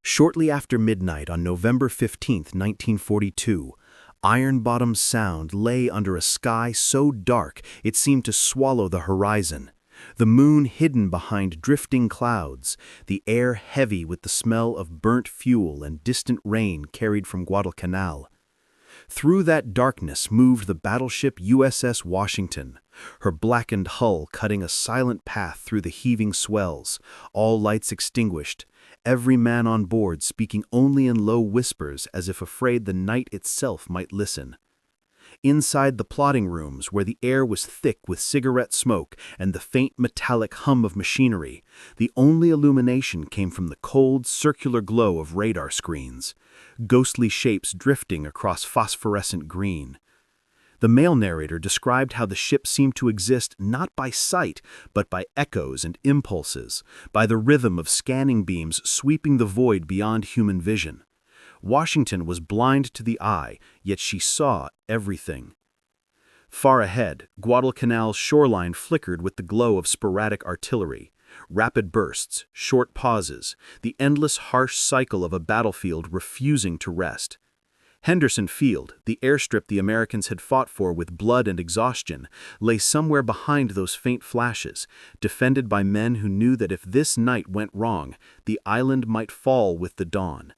Shortly after midnight on November 15, 1942, Iron Bottom's Sound lay under a sky so dark it seemed to swallow the horizon. The moon hidden behind drifting clouds, the air heavy with the smell of burnt fuel and distant rain carried from Guadalcanal. Through that darkness moved the battleship USS Washington, her blackened hull cutting a silent path through the heaving swells, all lights extinguished, every man on board speaking only in low whispers as if afraid the night itself might listen. Inside the plotting rooms, where the air was thick with cigarette smoke and the faint metallic hum of machinery, the only illumination came from the cold, circular glow of radar screens, ghostly shapes drifting across phosphorescent green. The male narrator described how the ship seemed to exist not by sight, but by echoes and impulses, by the rhythm of scanning beams sweeping the void beyond human vision. Washington was blind to the eye, yet she saw everything. Far ahead, Guadalcanal's shoreline flickered with the glow of sporadic artillery, rapid bursts, short pauses, the endless harsh cycle of a battlefield refusing to rest. Henderson Field, the airstrip the Americans had fought for with blood and exhaustion, lay somewhere behind those faint flashes, defended by men who knew that if this night went wrong, the island might fall with the dawn.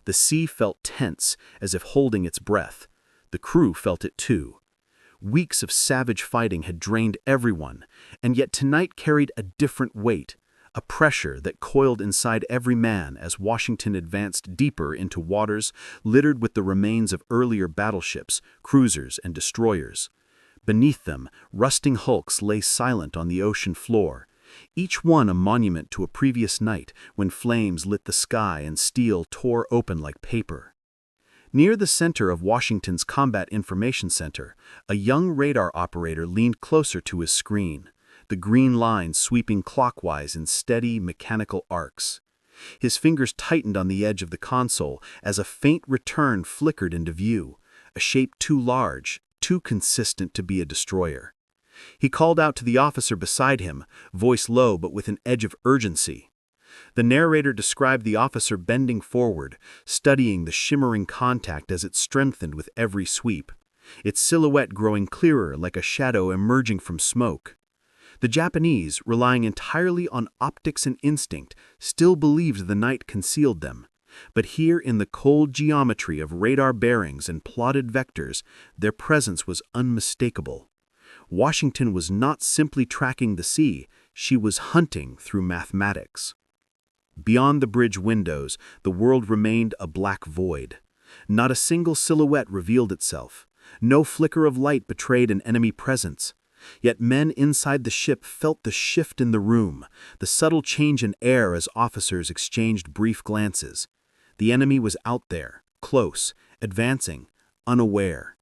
The sea felt tense, as if holding its breath. The crew felt it too. Weeks of savage fighting had drained everyone, and yet tonight carried a different weight, a pressure that coiled inside every man as Washington advanced deeper into waters littered with the remains of earlier battleships, cruisers, and destroyers. Beneath them, rusting hulks lay silent on the ocean floor, each one a monument to a previous night when flames lit the sky and steel tore open like paper. Near the center of Washington's Combat Information Center, a young radar operator leaned closer to his screen, the green lines sweeping clockwise in steady, mechanical arcs. His fingers tightened on the edge of the console as a faint return flickered into view, a shape too large, too consistent to be a destroyer. He called out to the officer beside him, voice low but with an edge of urgency. The narrator described the officer bending forward, studying the shimmering contact as it strengthened with every sweep, its silhouette growing clearer like a shadow emerging from smoke. The Japanese, relying entirely on optics and instinct, still believed the night concealed them. But here in the cold geometry of radar bearings and plotted vectors, their presence was unmistakable. Washington was not simply tracking the sea, she was hunting through mathematics. Beyond the bridge windows, the world remained a black void. Not a single silhouette revealed itself. No flicker of light betrayed an enemy presence. Yet men inside the ship felt the shift in the room, the subtle change in air as officers exchanged brief glances. The enemy was out there, close, advancing, unaware.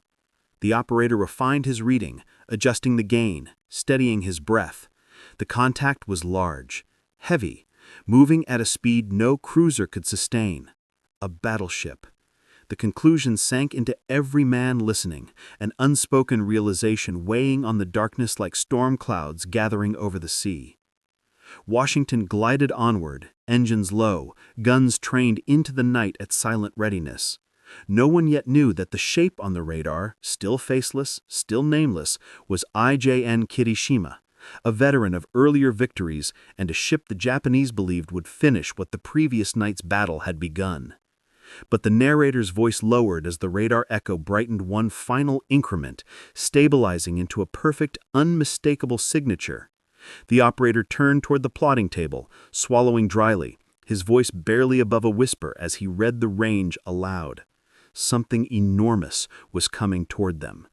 The operator refined his reading, adjusting the gain, steadying his breath. The contact was large, heavy, moving at a speed no cruiser could sustain. A battleship. The conclusion sank into every man listening, an unspoken realization weighing on the darkness like storm clouds gathering over the sea. Washington glided onward, engines low, guns trained into the night at silent readiness. No one yet knew that the shape on the radar, still faceless, still nameless, was IJN Kirishima, a veteran of earlier victories and a ship the Japanese believed would finish what the previous night's battle had begun. But the narrator's voice lowered as the radar echo brightened one final increment, stabilizing into a perfect, unmistakable signature. The operator turned toward the plotting table, swallowing dryly, his voice barely above a whisper as he read the range aloud. Something enormous was coming toward them,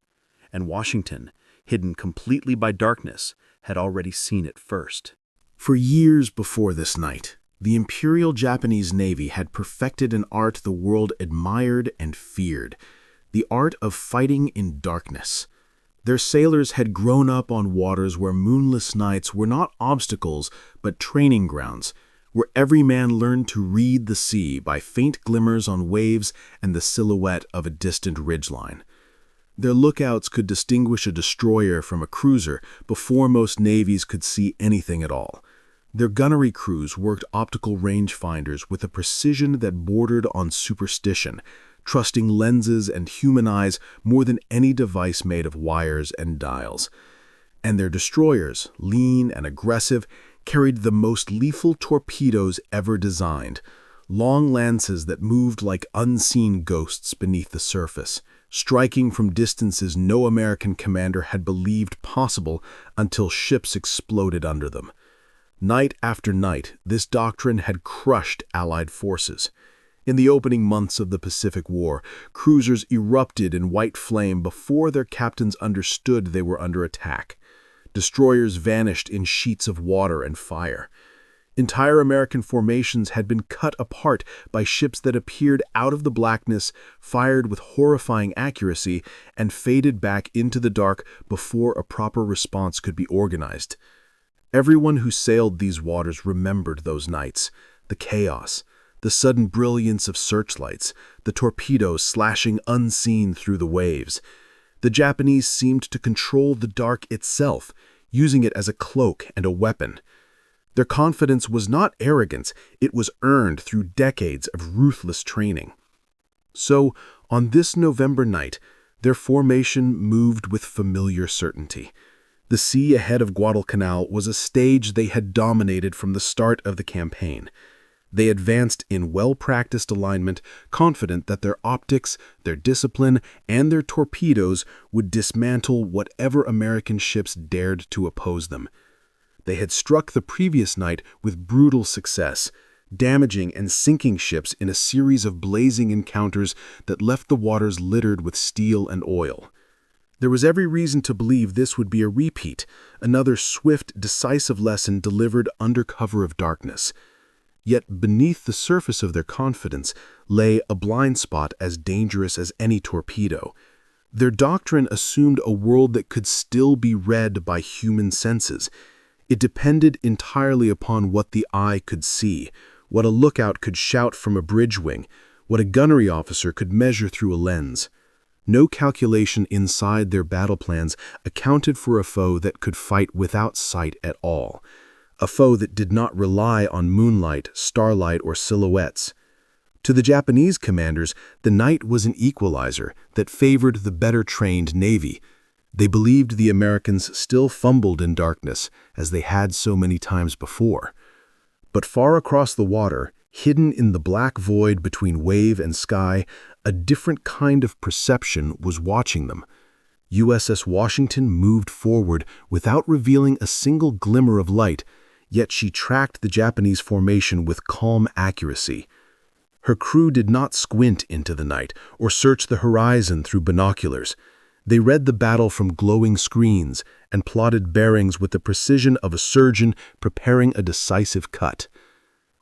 and Washington, hidden completely by darkness, had already seen it first. For years before this night, the Imperial Japanese Navy had perfected an art the world admired and feared, the art of fighting in darkness. Their sailors had grown up on waters where moonless nights were not obstacles but training grounds, where every man learned to read the sea by faint glimmers on waves and the silhouette of a distant ridgeline. Their lookouts could distinguish a destroyer from a cruiser before most navies could see anything at all. Their gunnery crews worked optical rangefinders with a precision that bordered on superstition, trusting lenses and human eyes more than any device made of wires and dials. And their destroyers, lean and aggressive, carried the most lethal torpedoes ever designed, long lances that moved like unseen ghosts beneath the surface, striking from distances no American commander had believed possible until ships exploded under them. Night after night, this doctrine had crushed Allied forces. In the opening months of the Pacific War, cruisers erupted in white flame before their captains understood they were under attack. Destroyers vanished in sheets of water and fire. Entire American formations had been cut apart by ships that appeared out of the blackness, fired with horrifying accuracy, and faded back into the dark before a proper response could be organized. Everyone who sailed these waters remembered those nights, the chaos, the sudden brilliance of searchlights, the torpedoes slashing unseen through the waves. The Japanese seemed to control the dark itself, using it as a cloak and a weapon. Their confidence was not arrogance, it was earned through decades of ruthless training. So, on this November night, their formation moved with familiar certainty. The sea ahead of Guadalcanal was a stage they had dominated from the start of the campaign. They advanced in well-practiced alignment, confident that their optics, their discipline, and their torpedoes would dismantle whatever American ships dared to oppose them. They had struck the previous night with brutal success, damaging and sinking ships in a series of blazing encounters that left the waters littered with steel and oil. There was every reason to believe this would be a repeat, another swift, decisive lesson delivered under cover of darkness. Yet beneath the surface of their confidence lay a blind spot as dangerous as any torpedo. Their doctrine assumed a world that could still be read by human senses. It depended entirely upon what the eye could see, what a lookout could shout from a bridge wing, what a gunnery officer could measure through a lens. No calculation inside their battle plans accounted for a foe that could fight without sight at all, a foe that did not rely on moonlight, starlight, or silhouettes. To the Japanese commanders, the night was an equalizer that favored the better-trained Navy. They believed the Americans still fumbled in darkness, as they had so many times before. But far across the water, hidden in the black void between wave and sky, a different kind of perception was watching them. USS Washington moved forward without revealing a single glimmer of light, yet she tracked the Japanese formation with calm accuracy. Her crew did not squint into the night or search the horizon through binoculars. They read the battle from glowing screens and plotted bearings with the precision of a surgeon preparing a decisive cut.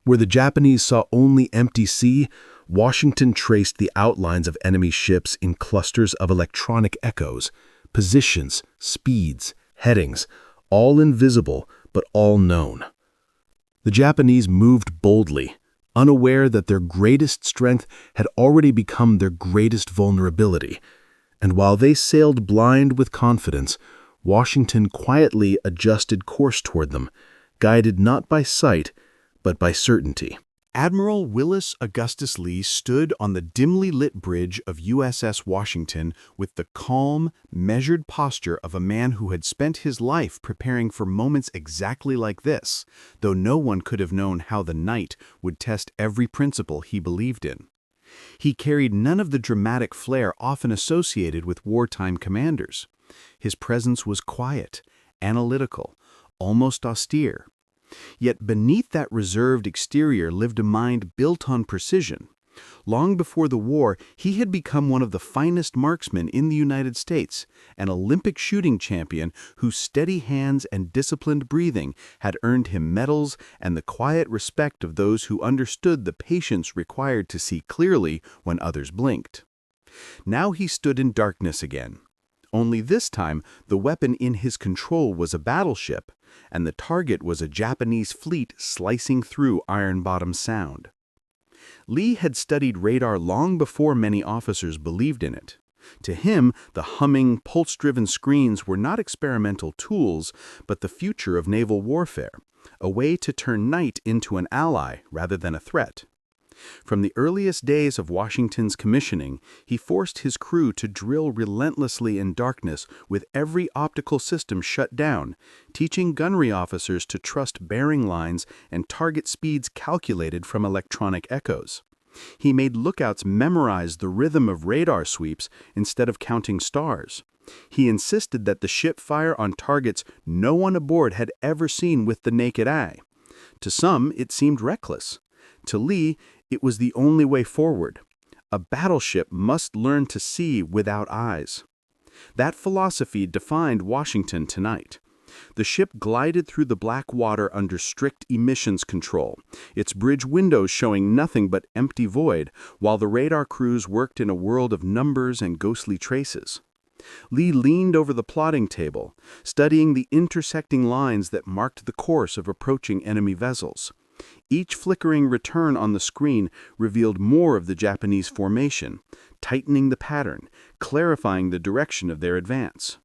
Where the Japanese saw only empty sea, Washington traced the outlines of enemy ships in clusters of electronic echoes, positions, speeds, headings, all invisible but all known. The Japanese moved boldly, unaware that their greatest strength had already become their greatest vulnerability. And while they sailed blind with confidence, Washington quietly adjusted course toward them, guided not by sight, but by certainty. Admiral Willis Augustus Lee stood on the dimly lit bridge of USS Washington with the calm, measured posture of a man who had spent his life preparing for moments exactly like this, though no one could have known how the night would test every principle he believed in. He carried none of the dramatic flair often associated with wartime commanders. His presence was quiet, analytical, almost austere. Yet beneath that reserved exterior lived a mind built on precision. Long before the war, he had become one of the finest marksmen in the United States, an Olympic shooting champion whose steady hands and disciplined breathing had earned him medals and the quiet respect of those who understood the patience required to see clearly when others blinked. Now he stood in darkness again. Only this time, the weapon in his control was a battleship, and the target was a Japanese fleet slicing through Iron Bottom Sound. Lee had studied radar long before many officers believed in it. To him, the humming, pulse-driven screens were not experimental tools, but the future of naval warfare, a way to turn night into an ally rather than a threat. From the earliest days of Washington's commissioning, he forced his crew to drill relentlessly in darkness with every optical system shut down, teaching gunnery officers to trust bearing lines and target speeds calculated from electronic echoes. He made lookouts memorize the rhythm of radar sweeps instead of counting stars. He insisted that the ship fire on targets no one aboard had ever seen with the naked eye. To some, it seemed reckless. To Lee, it was the only way forward. A battleship must learn to see without eyes. That philosophy defined Washington tonight. The ship glided through the black water under strict emissions control, its bridge windows showing nothing but empty void, while the radar crews worked in a world of numbers and ghostly traces. Lee leaned over the plotting table, studying the intersecting lines that marked the course of approaching enemy vessels. Each flickering return on the screen revealed more of the Japanese formation, tightening the pattern, clarifying the direction of their advance.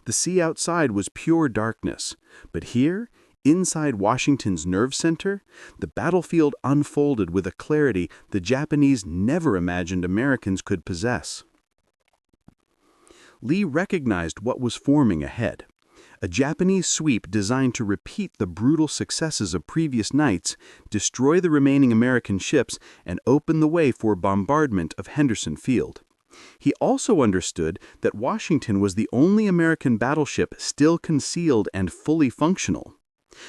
The sea outside was pure darkness, but here, inside Washington's nerve center, the battlefield unfolded with a clarity the Japanese never imagined Americans could possess. Lee recognized what was forming ahead. A Japanese sweep designed to repeat the brutal successes of previous nights, destroy the remaining American ships, and open the way for bombardment of Henderson Field. He also understood that Washington was the only American battleship still concealed and fully functional.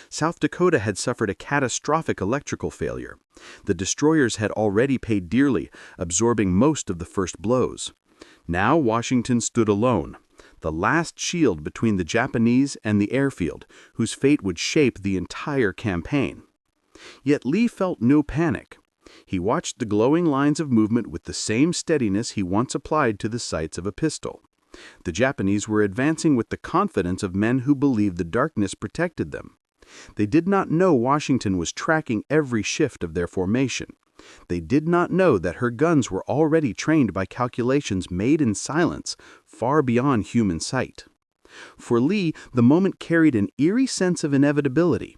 South Dakota had suffered a catastrophic electrical failure. The destroyers had already paid dearly, absorbing most of the first blows. Now Washington stood alone, the last shield between the Japanese and the airfield, whose fate would shape the entire campaign. Yet Lee felt no panic. He watched the glowing lines of movement with the same steadiness he once applied to the sights of a pistol. The Japanese were advancing with the confidence of men who believed the darkness protected them. They did not know Washington was tracking every shift of their formation. They did not know that her guns were already trained by calculations made in silence, far beyond human sight. For Lee, the moment carried an eerie sense of inevitability.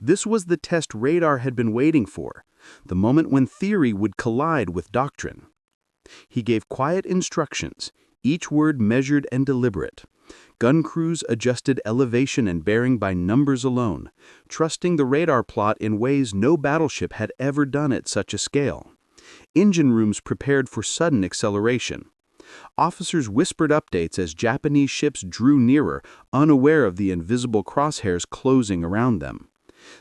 This was the test radar had been waiting for, the moment when theory would collide with doctrine. He gave quiet instructions, each word measured and deliberate. Gun crews adjusted elevation and bearing by numbers alone, trusting the radar plot in ways no battleship had ever done at such a scale. Engine rooms prepared for sudden acceleration. Officers whispered updates as Japanese ships drew nearer, unaware of the invisible crosshairs closing around them.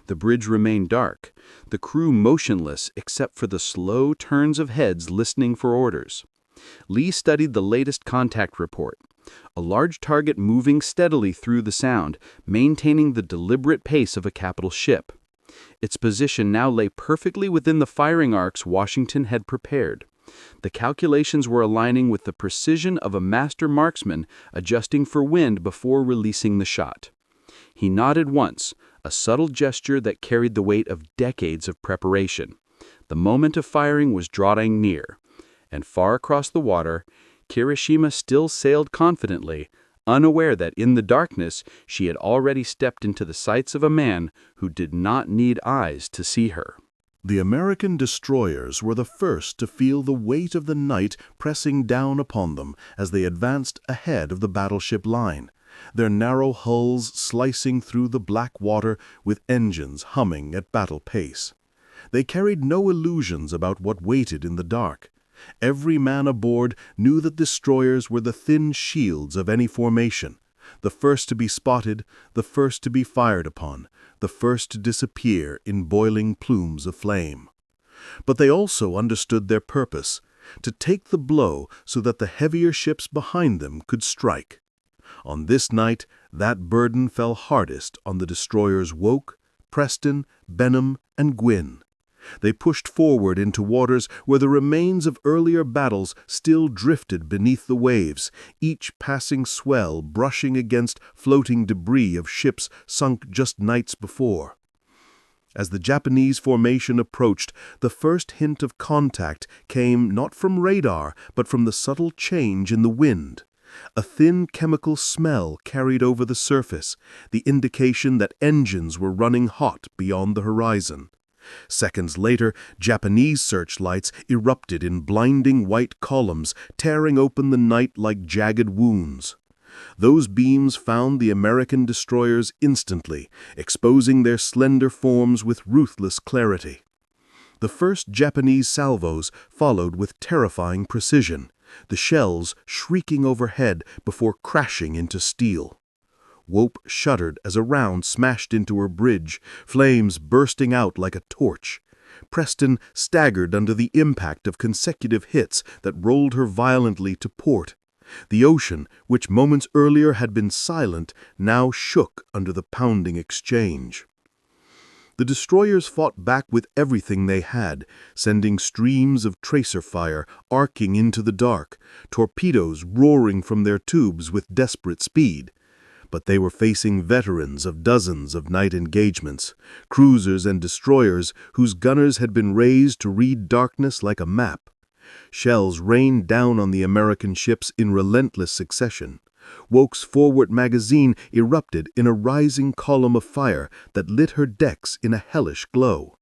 The bridge remained dark, the crew motionless except for the slow turns of heads listening for orders. Lee studied the latest contact report. A large target moving steadily through the sound, maintaining the deliberate pace of a capital ship. Its position now lay perfectly within the firing arcs Washington had prepared. The calculations were aligning with the precision of a master marksman adjusting for wind before releasing the shot. He nodded once, a subtle gesture that carried the weight of decades of preparation. The moment of firing was drawing near, and far across the water, Kirishima still sailed confidently, unaware that in the darkness she had already stepped into the sights of a man who did not need eyes to see her. The American destroyers were the first to feel the weight of the night pressing down upon them as they advanced ahead of the battleship line, their narrow hulls slicing through the black water with engines humming at battle pace. They carried no illusions about what waited in the dark. Every man aboard knew that destroyers were the thin shields of any formation, the first to be spotted, the first to be fired upon, the first to disappear in boiling plumes of flame. But they also understood their purpose, to take the blow so that the heavier ships behind them could strike. On this night, that burden fell hardest on the destroyers Woke, Preston, Benham, and Gwynn. They pushed forward into waters where the remains of earlier battles still drifted beneath the waves, each passing swell brushing against floating debris of ships sunk just nights before. As the Japanese formation approached, the first hint of contact came not from radar, but from the subtle change in the wind. A thin chemical smell carried over the surface, the indication that engines were running hot beyond the horizon. Seconds later, Japanese searchlights erupted in blinding white columns, tearing open the night like jagged wounds. Those beams found the American destroyers instantly, exposing their slender forms with ruthless clarity. The first Japanese salvos followed with terrifying precision, the shells shrieking overhead before crashing into steel. Wope shuddered as a round smashed into her bridge, flames bursting out like a torch. Preston staggered under the impact of consecutive hits that rolled her violently to port. The ocean, which moments earlier had been silent, now shook under the pounding exchange. The destroyers fought back with everything they had, sending streams of tracer fire arcing into the dark, torpedoes roaring from their tubes with desperate speed. But they were facing veterans of dozens of night engagements, cruisers and destroyers whose gunners had been raised to read darkness like a map. Shells rained down on the American ships in relentless succession. Woke's forward magazine erupted in a rising column of fire that lit her decks in a hellish glow.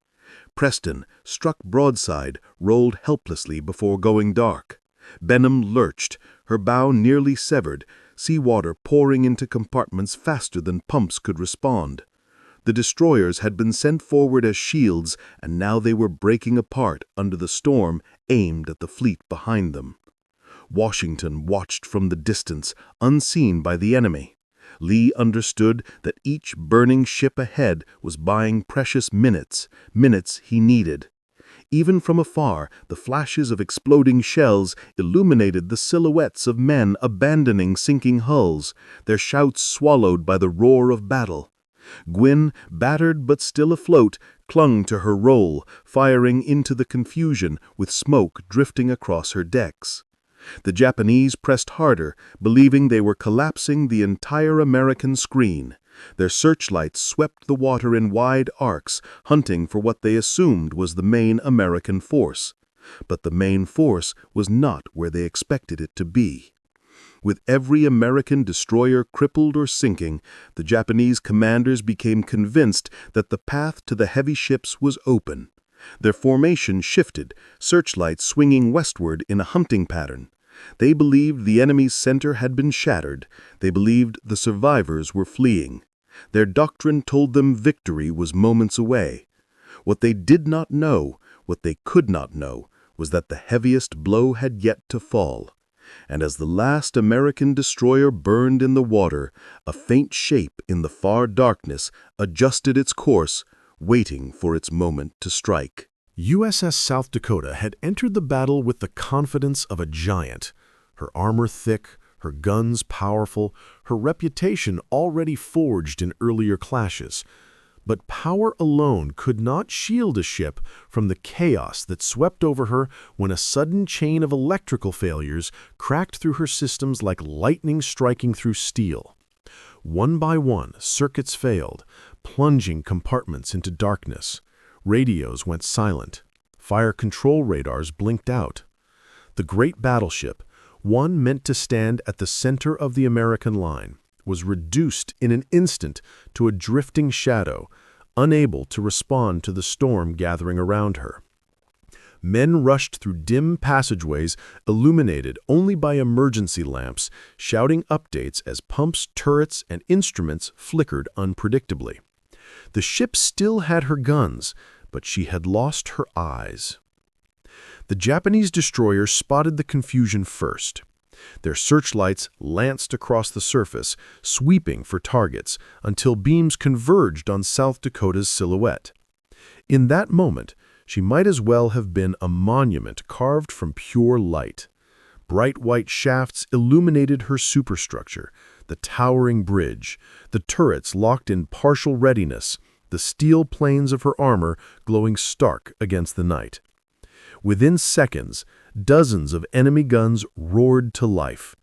Preston, struck broadside, rolled helplessly before going dark. Benham lurched, her bow nearly severed, seawater pouring into compartments faster than pumps could respond. The destroyers had been sent forward as shields, and now they were breaking apart under the storm aimed at the fleet behind them. Washington watched from the distance, unseen by the enemy. Lee understood that each burning ship ahead was buying precious minutes he needed. Even from afar, the flashes of exploding shells illuminated the silhouettes of men abandoning sinking hulls, their shouts swallowed by the roar of battle. Gwyn, battered but still afloat, clung to her roll, firing into the confusion with smoke drifting across her decks. The Japanese pressed harder, believing they were collapsing the entire American screen. Their searchlights swept the water in wide arcs, hunting for what they assumed was the main American force. But the main force was not where they expected it to be. With every American destroyer crippled or sinking, the Japanese commanders became convinced that the path to the heavy ships was open. Their formation shifted, searchlights swinging westward in a hunting pattern. They believed the enemy's center had been shattered. They believed the survivors were fleeing. Their doctrine told them victory was moments away. What they did not know, what they could not know, was that the heaviest blow had yet to fall. And as the last American destroyer burned in the water, a faint shape in the far darkness adjusted its course, waiting for its moment to strike. USS South Dakota had entered the battle with the confidence of a giant. Her armor thick, her guns powerful, her reputation already forged in earlier clashes. But power alone could not shield a ship from the chaos that swept over her when a sudden chain of electrical failures cracked through her systems like lightning striking through steel. One by one, circuits failed, plunging compartments into darkness. Radios went silent. Fire control radars blinked out. The great battleship, one meant to stand at the center of the American line, was reduced in an instant to a drifting shadow, unable to respond to the storm gathering around her. Men rushed through dim passageways illuminated only by emergency lamps, shouting updates as pumps, turrets, and instruments flickered unpredictably. The ship still had her guns, but she had lost her eyes. The Japanese destroyers spotted the confusion first. Their searchlights lanced across the surface, sweeping for targets until beams converged on South Dakota's silhouette. In that moment, she might as well have been a monument carved from pure light. Bright white shafts illuminated her superstructure, the towering bridge, the turrets locked in partial readiness, the steel planes of her armor glowing stark against the night. Within seconds, dozens of enemy guns roared to life.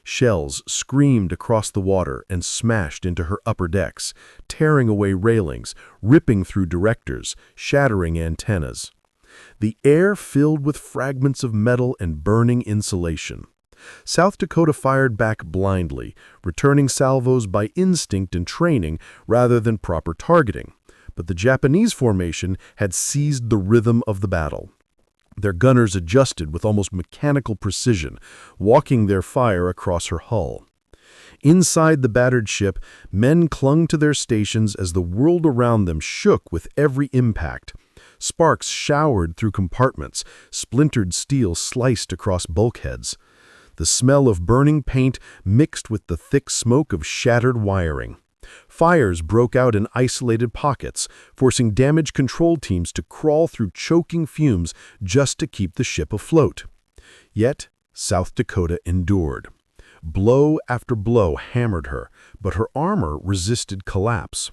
Shells screamed across the water and smashed into her upper decks, tearing away railings, ripping through directors, shattering antennas. The air filled with fragments of metal and burning insulation. South Dakota fired back blindly, returning salvos by instinct and training rather than proper targeting. But the Japanese formation had seized the rhythm of the battle. Their gunners adjusted with almost mechanical precision, walking their fire across her hull. Inside the battered ship, men clung to their stations as the world around them shook with every impact. Sparks showered through compartments, splintered steel sliced across bulkheads. The smell of burning paint mixed with the thick smoke of shattered wiring. Fires broke out in isolated pockets, forcing damage control teams to crawl through choking fumes just to keep the ship afloat. Yet, South Dakota endured. Blow after blow hammered her, but her armor resisted collapse.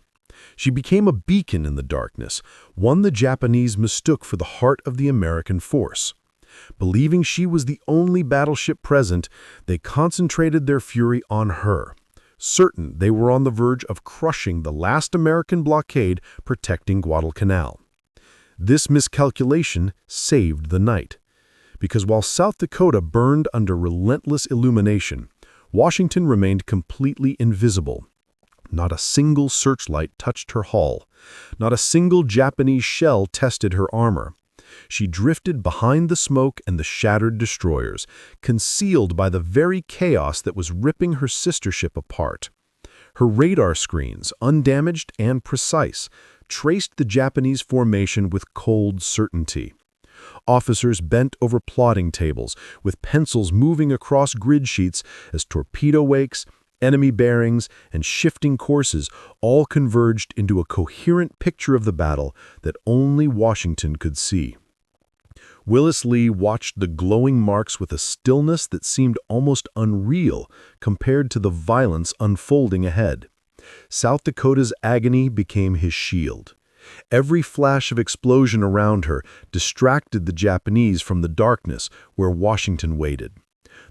She became a beacon in the darkness, one the Japanese mistook for the heart of the American force. Believing she was the only battleship present, they concentrated their fury on her, certain they were on the verge of crushing the last American blockade protecting Guadalcanal. This miscalculation saved the night, because while South Dakota burned under relentless illumination, Washington remained completely invisible. Not a single searchlight touched her hull. Not a single Japanese shell tested her armor. She drifted behind the smoke and the shattered destroyers, concealed by the very chaos that was ripping her sister ship apart. Her radar screens, undamaged and precise, traced the Japanese formation with cold certainty. Officers bent over plotting tables, with pencils moving across grid sheets as torpedo wakes, enemy bearings, and shifting courses all converged into a coherent picture of the battle that only Washington could see. Willis Lee watched the glowing marks with a stillness that seemed almost unreal compared to the violence unfolding ahead. South Dakota's agony became his shield. Every flash of explosion around her distracted the Japanese from the darkness where Washington waited.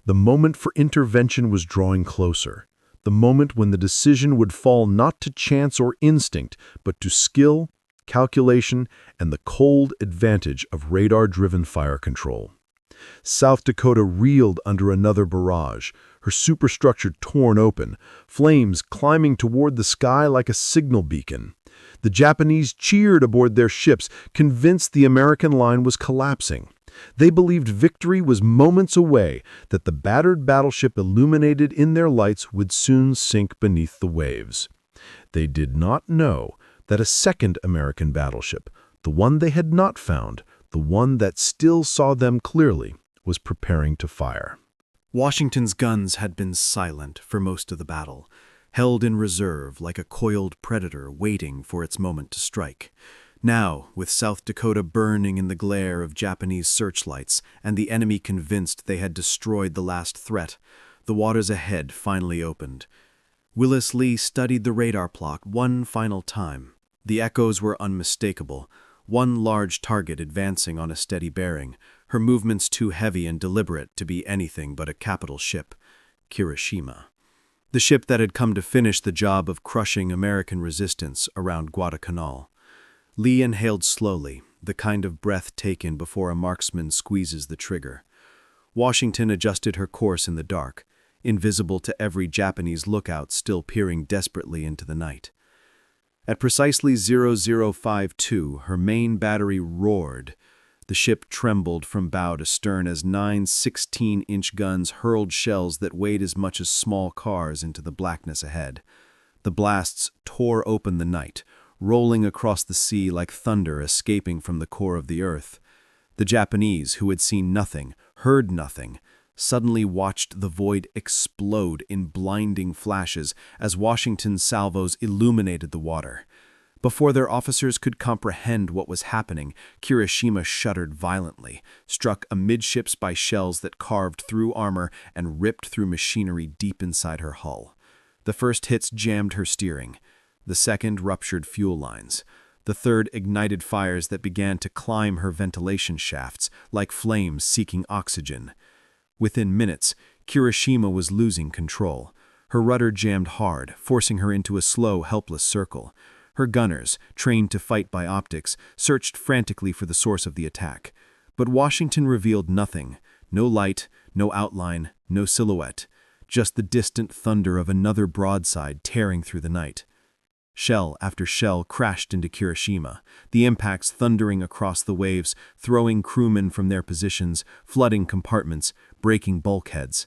The moment for intervention was drawing closer. The moment when the decision would fall not to chance or instinct, but to skill, calculation, and the cold advantage of radar-driven fire control. South Dakota reeled under another barrage, her superstructure torn open, flames climbing toward the sky like a signal beacon. The Japanese cheered aboard their ships, convinced the American line was collapsing. They believed victory was moments away, that the battered battleship illuminated in their lights would soon sink beneath the waves. They did not know that a second American battleship, the one they had not found, the one that still saw them clearly, was preparing to fire. Washington's guns had been silent for most of the battle, held in reserve like a coiled predator waiting for its moment to strike. Now, with South Dakota burning in the glare of Japanese searchlights and the enemy convinced they had destroyed the last threat, the waters ahead finally opened. Willis Lee studied the radar plot one final time. The echoes were unmistakable, one large target advancing on a steady bearing, her movements too heavy and deliberate to be anything but a capital ship, Kirishima. The ship that had come to finish the job of crushing American resistance around Guadalcanal. Lee inhaled slowly, the kind of breath taken before a marksman squeezes the trigger. Washington adjusted her course in the dark, invisible to every Japanese lookout still peering desperately into the night. At precisely 0052, her main battery roared. The ship trembled from bow to stern as 9 16-inch guns hurled shells that weighed as much as small cars into the blackness ahead. The blasts tore open the night, rolling across the sea like thunder escaping from the core of the earth. The Japanese, who had seen nothing, heard nothing, suddenly watched the void explode in blinding flashes as Washington's salvos illuminated the water. Before their officers could comprehend what was happening, Kirishima shuddered violently, struck amidships by shells that carved through armor and ripped through machinery deep inside her hull. The first hits jammed her steering. The second ruptured fuel lines. The third ignited fires that began to climb her ventilation shafts, like flames seeking oxygen. Within minutes, Kirishima was losing control. Her rudder jammed hard, forcing her into a slow, helpless circle. Her gunners, trained to fight by optics, searched frantically for the source of the attack. But Washington revealed nothing. No light, no outline, no silhouette, just the distant thunder of another broadside tearing through the night. Shell after shell crashed into Kirishima, the impacts thundering across the waves, throwing crewmen from their positions, flooding compartments, breaking bulkheads.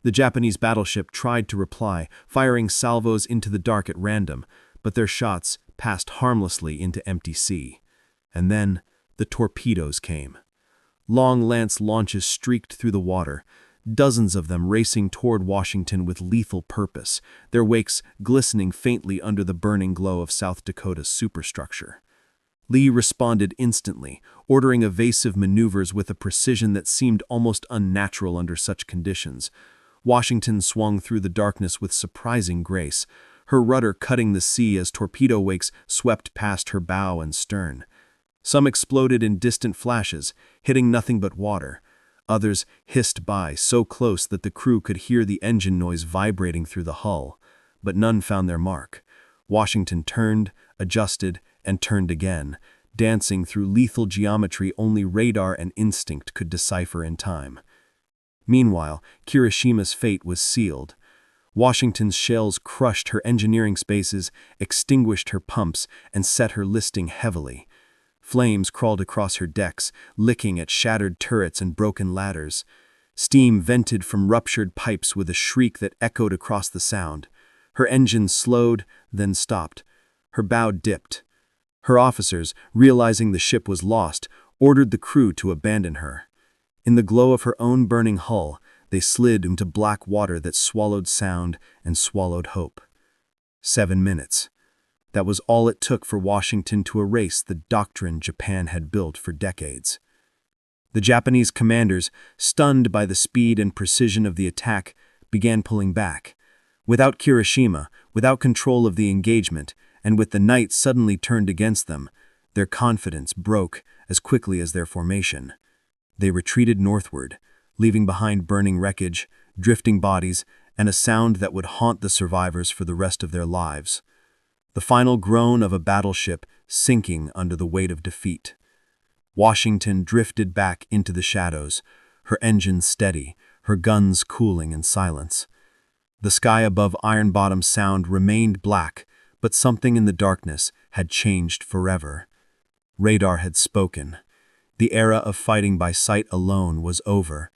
The Japanese battleship tried to reply, firing salvos into the dark at random, but their shots passed harmlessly into empty sea. And then the torpedoes came. Long lance launches streaked through the water, dozens of them racing toward Washington with lethal purpose, their wakes glistening faintly under the burning glow of South Dakota's superstructure. Lee responded instantly, ordering evasive maneuvers with a precision that seemed almost unnatural under such conditions. Washington swung through the darkness with surprising grace, her rudder cutting the sea as torpedo wakes swept past her bow and stern. Some exploded in distant flashes, hitting nothing but water. Others hissed by so close that the crew could hear the engine noise vibrating through the hull, but none found their mark. Washington turned, adjusted, and turned again, dancing through lethal geometry only radar and instinct could decipher in time. Meanwhile, Kirishima's fate was sealed. Washington's shells crushed her engineering spaces, extinguished her pumps, and set her listing heavily. Flames crawled across her decks, licking at shattered turrets and broken ladders. Steam vented from ruptured pipes with a shriek that echoed across the sound. Her engines slowed, then stopped. Her bow dipped. Her officers, realizing the ship was lost, ordered the crew to abandon her. In the glow of her own burning hull, they slid into black water that swallowed sound and swallowed hope. 7 minutes. That was all it took for Washington to erase the doctrine Japan had built for decades. The Japanese commanders, stunned by the speed and precision of the attack, began pulling back. Without Kirishima, without control of the engagement, and with the night suddenly turned against them, their confidence broke as quickly as their formation. They retreated northward, leaving behind burning wreckage, drifting bodies, and a sound that would haunt the survivors for the rest of their lives. The final groan of a battleship sinking under the weight of defeat. Washington drifted back into the shadows, her engines steady, her guns cooling in silence. The sky above Iron Bottom Sound remained black, but something in the darkness had changed forever. Radar had spoken. The era of fighting by sight alone was over.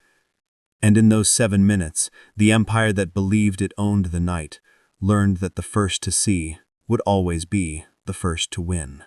And in those 7 minutes, the empire that believed it owned the night learned that the first to see would always be the first to win.